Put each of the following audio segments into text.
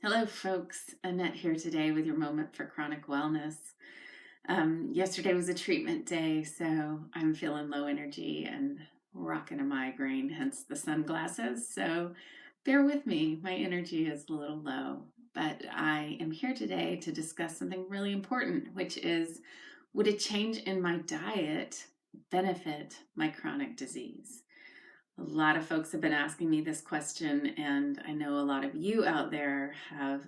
Hello, folks. Annette here today with your moment for chronic wellness. Yesterday was a treatment day, so I'm feeling low energy and rocking a migraine, hence the sunglasses. So bear with me. My energy is a little low, but I am here today to discuss something really important, which is, would a change in my diet benefit my chronic disease? A lot of folks have been asking me this question, and I know a lot of you out there have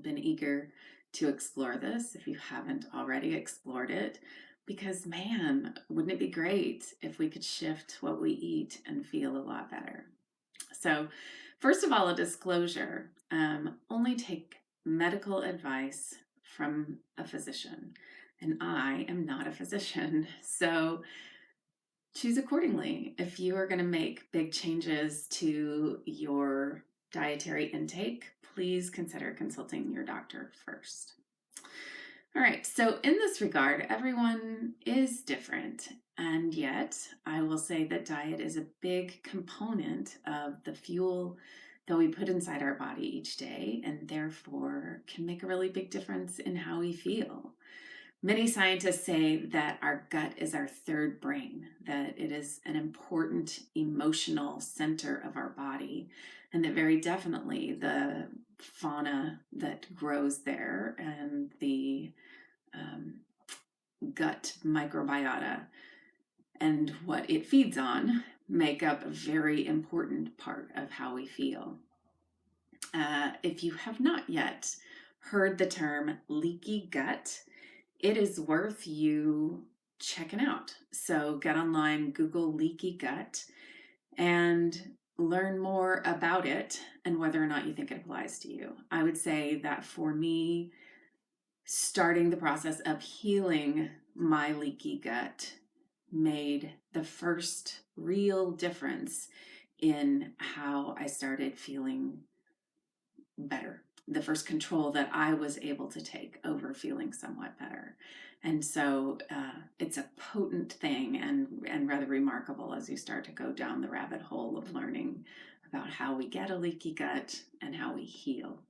been eager to explore this if you haven't already explored it. Because, man, wouldn't it be great if we could shift what we eat and feel a lot better? So, first of all, a disclosure, only take medical advice from a physician, and I am not a physician. So, choose accordingly. If you are going to make big changes to your dietary intake, please consider consulting your doctor first. All right, so in this regard, everyone is different. And yet, I will say that diet is a big component of the fuel that we put inside our body each day, and therefore can make a really big difference in how we feel. Many scientists say that our gut is our third brain, that it is an important emotional center of our body, and that very definitely the fauna that grows there and the gut microbiota and what it feeds on make up a very important part of how we feel. If you have not yet heard the term leaky gut, it is worth you checking out. So get online, Google leaky gut, and learn more about it and whether or not you think it applies to you. I would say that for me, starting the process of healing my leaky gut made the first real difference in how I started feeling better. The first control that I was able to take over feeling somewhat better. And so it's a potent thing and rather remarkable as you start to go down the rabbit hole of learning about how we get a leaky gut and how we heal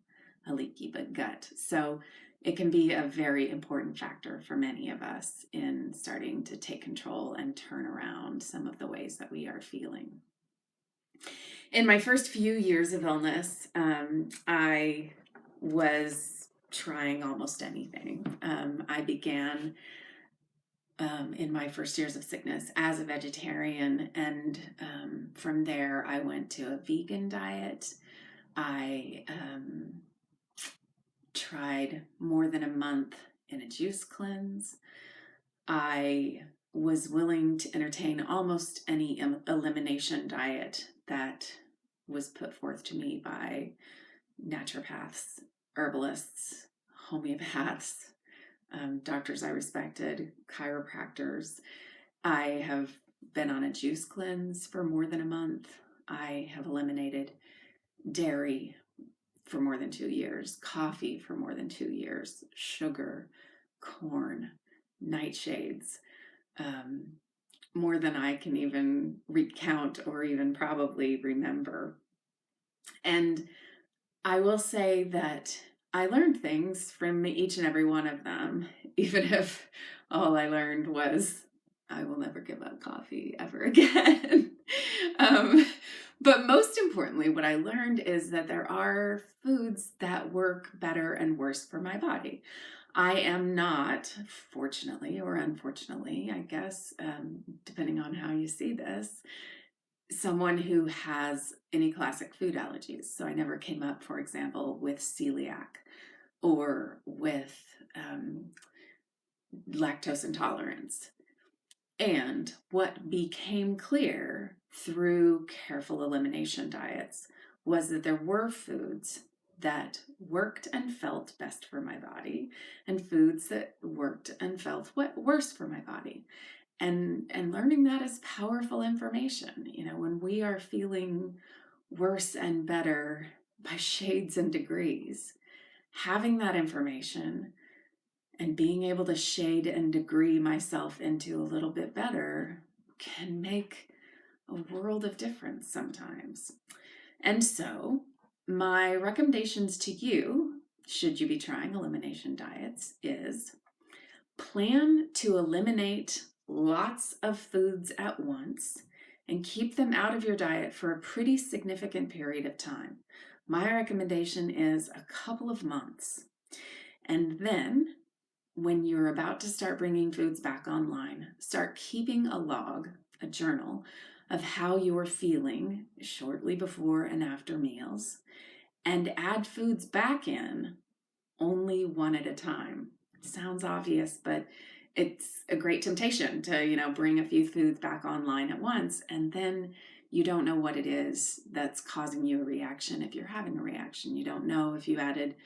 a leaky gut. So it can be a very important factor for many of us in starting to take control and turn around some of the ways that we are feeling. In my first few years of illness, I was trying almost anything. I began in my first years of sickness as a vegetarian, and from there I went to a vegan diet. I tried more than a month in a juice cleanse. I was willing to entertain almost any elimination diet that was put forth to me by naturopaths, herbalists, homeopaths, doctors I respected, chiropractors. I have been on a juice cleanse for more than a month. I have eliminated dairy for more than 2 years, coffee for more than 2 years, sugar, corn, nightshades, more than I can even recount or even probably remember. And I will say that I learned things from each and every one of them, even if all I learned was I will never give up coffee ever again. But most importantly, what I learned is that there are foods that work better and worse for my body. I am not, fortunately or unfortunately, I guess, depending on how you see this, someone who has any classic food allergies. So I never came up, for example, with celiac or with lactose intolerance. And what became clear through careful elimination diets was that there were foods that worked and felt best for my body and foods that worked and felt worse for my body. And learning that is powerful information. You know, when we are feeling worse and better by shades and degrees, having that information and being able to shade and degree myself into a little bit better can make a world of difference sometimes. And so my recommendations to you should you be trying elimination diets, is plan to eliminate lots of foods at once and keep them out of your diet for a pretty significant period of time. My recommendation is a couple of months. And then when you're about to start bringing foods back online, start keeping a log, a journal, of how you're feeling shortly before and after meals, and add foods back in only one at a time. Sounds obvious, but it's a great temptation to, bring a few foods back online at once, and then you don't know what it is that's causing you a reaction. If you're having a reaction, you don't know if you added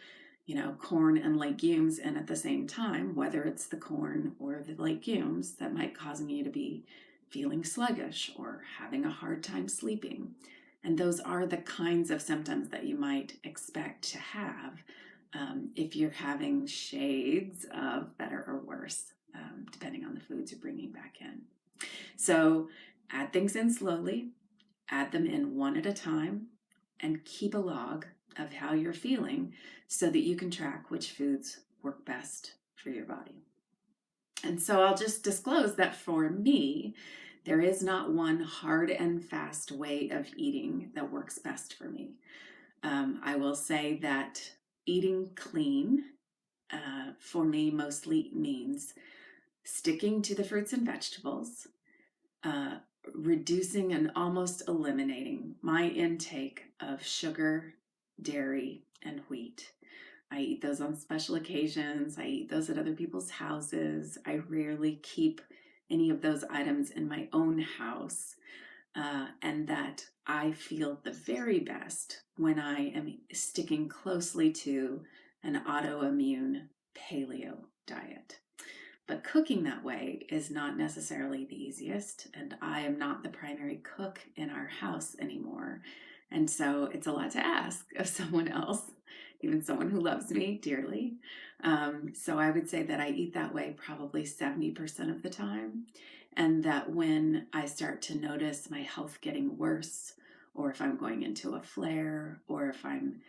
corn and legumes in at the same time, whether it's the corn or the legumes that might causing you to be feeling sluggish or having a hard time sleeping. And those are the kinds of symptoms that you might expect to have if you're having shades of better or worse, depending on the foods you're bringing back in. So add things in slowly, add them in one at a time, and keep a log of how you're feeling so that you can track which foods work best for your body. And so I'll just disclose that for me, there is not one hard and fast way of eating that works best for me. I will say that eating clean for me mostly means sticking to the fruits and vegetables, reducing and almost eliminating my intake of sugar, dairy, and wheat. I eat those on special occasions. I eat those at other people's houses. I rarely keep any of those items in my own house. And that I feel the very best when I am sticking closely to an autoimmune paleo diet. But cooking that way is not necessarily the easiest, and I am not the primary cook in our house anymore. And so it's a lot to ask of someone else, even someone who loves me dearly. So I would say that I eat that way probably 70% of the time. And that when I start to notice my health getting worse, or if I'm going into a flare, or if I'm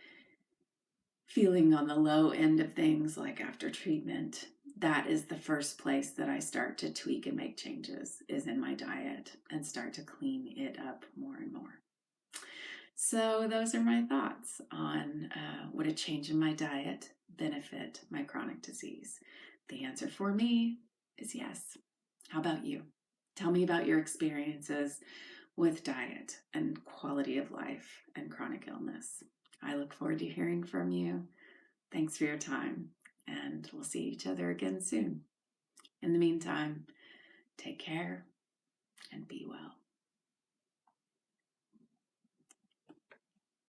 feeling on the low end of things like after treatment, that is the first place that I start to tweak and make changes, is in my diet, and start to clean it up more and more. So those are my thoughts on would a change in my diet benefit my chronic disease? The answer for me is yes. How about you? Tell me about your experiences with diet and quality of life and chronic illness. I look forward to hearing from you. Thanks for your time, and we'll see each other again soon. In the meantime, take care and be well.